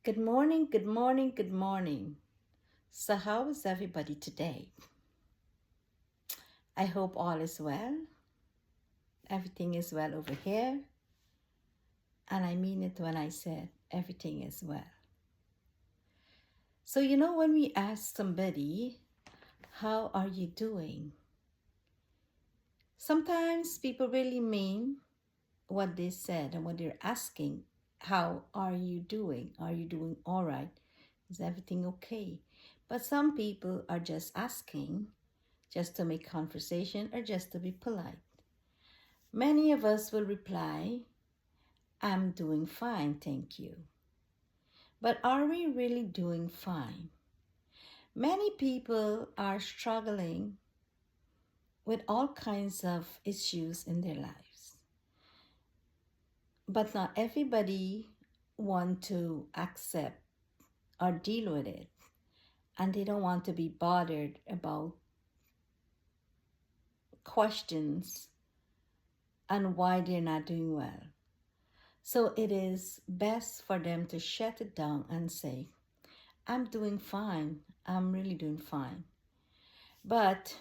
Good morning, good morning, good morning. So, how is everybody today? I hope all is well. Everything is well over here. And I mean it when I said everything is well. So, when we ask somebody, how are you doing? Sometimes people really mean what they said and what they're asking. How are you doing? Are you doing all right? Is everything okay? But some people are just asking just to make conversation or just to be polite. Many of us will reply, I'm doing fine, thank you. But are we really doing fine? Many people are struggling with all kinds of issues in their lives. But not everybody want to accept or deal with it. And they don't want to be bothered about questions and why they're not doing well. So it is best for them to shut it down and say, I'm doing fine. I'm really doing fine. But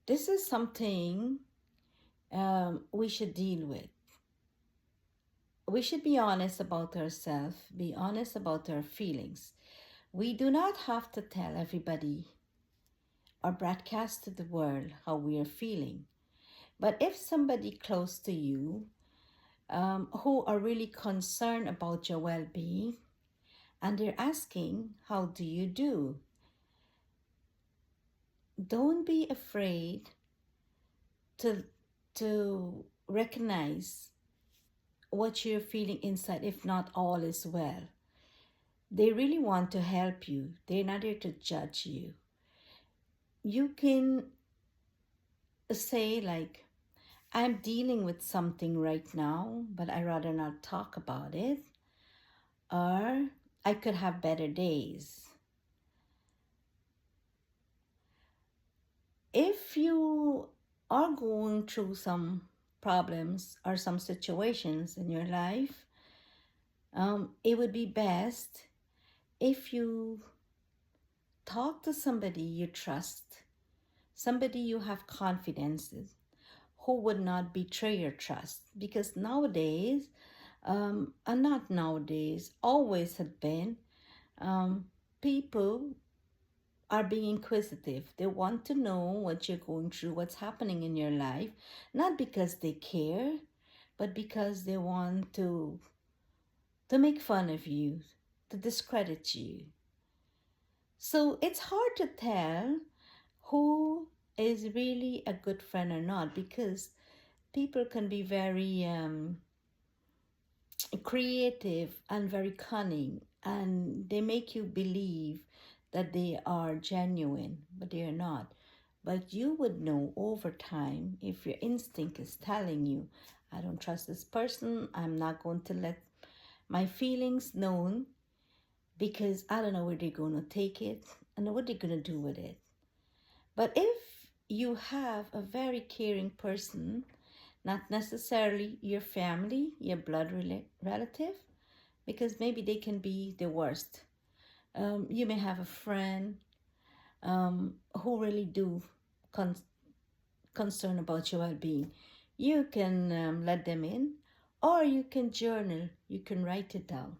this is something we should deal with. We should be honest about ourselves, be honest about our feelings. We do not have to tell everybody or broadcast to the world how we are feeling. But if somebody close to you who are really concerned about your well being and they're asking, how do you do? Don't be afraid to recognize what you're feeling inside if not all is well. They really want to help you. They're not here to judge you. You can say like, I'm dealing with something right now, but I rather not talk about it. Or I could have better days. If you are going through some problems or some situations in your life, it would be best if you talk to somebody you trust, somebody you have confidence in, who would not betray your trust. Because nowadays, and not nowadays, always have been, people are being inquisitive. They want to know what you're going through, what's happening in your life, not because they care, but because they want to make fun of you, to discredit you. So it's hard to tell who is really a good friend or not because people can be very creative and very cunning and they make you believe that they are genuine, but they are not. But you would know over time if your instinct is telling you, I don't trust this person, I'm not going to let my feelings known because I don't know where they're going to take it and what they're going to do with it. But if you have a very caring person, not necessarily your family, your blood relative, because maybe they can be the worst. You may have a friend who really do concern about your well-being. You can let them in, or you can journal. You can write it down.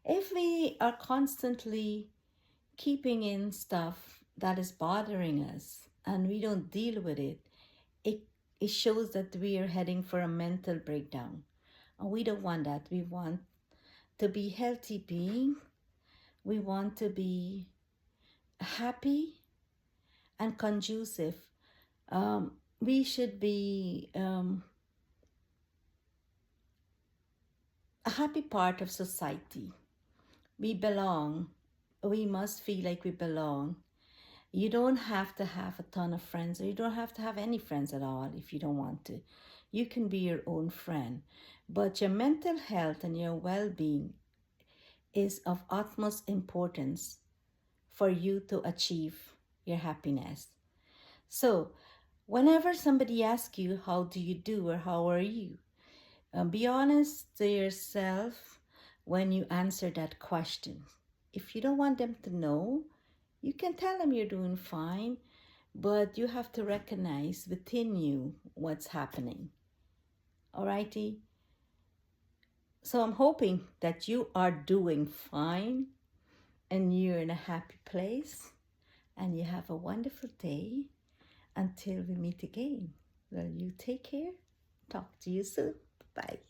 If we are constantly keeping in stuff that is bothering us and we don't deal with it, it, it shows that we are heading for a mental breakdown. And we don't want that. We want to be healthy being. We want to be happy and conducive. We should be a happy part of society. We belong. We must feel like we belong. You don't have to have a ton of friends, or you don't have to have any friends at all if you don't want to. You can be your own friend. But your mental health and your well being is of utmost importance for you to achieve your happiness. So, whenever somebody asks you, how do you do or how are you? Be honest to yourself. when you answer that question. If you don't want them to know, you can tell them you're doing fine, but you have to recognize within you what's happening. Alrighty? So I'm hoping that you are doing fine and you're in a happy place and you have a wonderful day until we meet again. Well, you take care. Talk to you soon. Bye.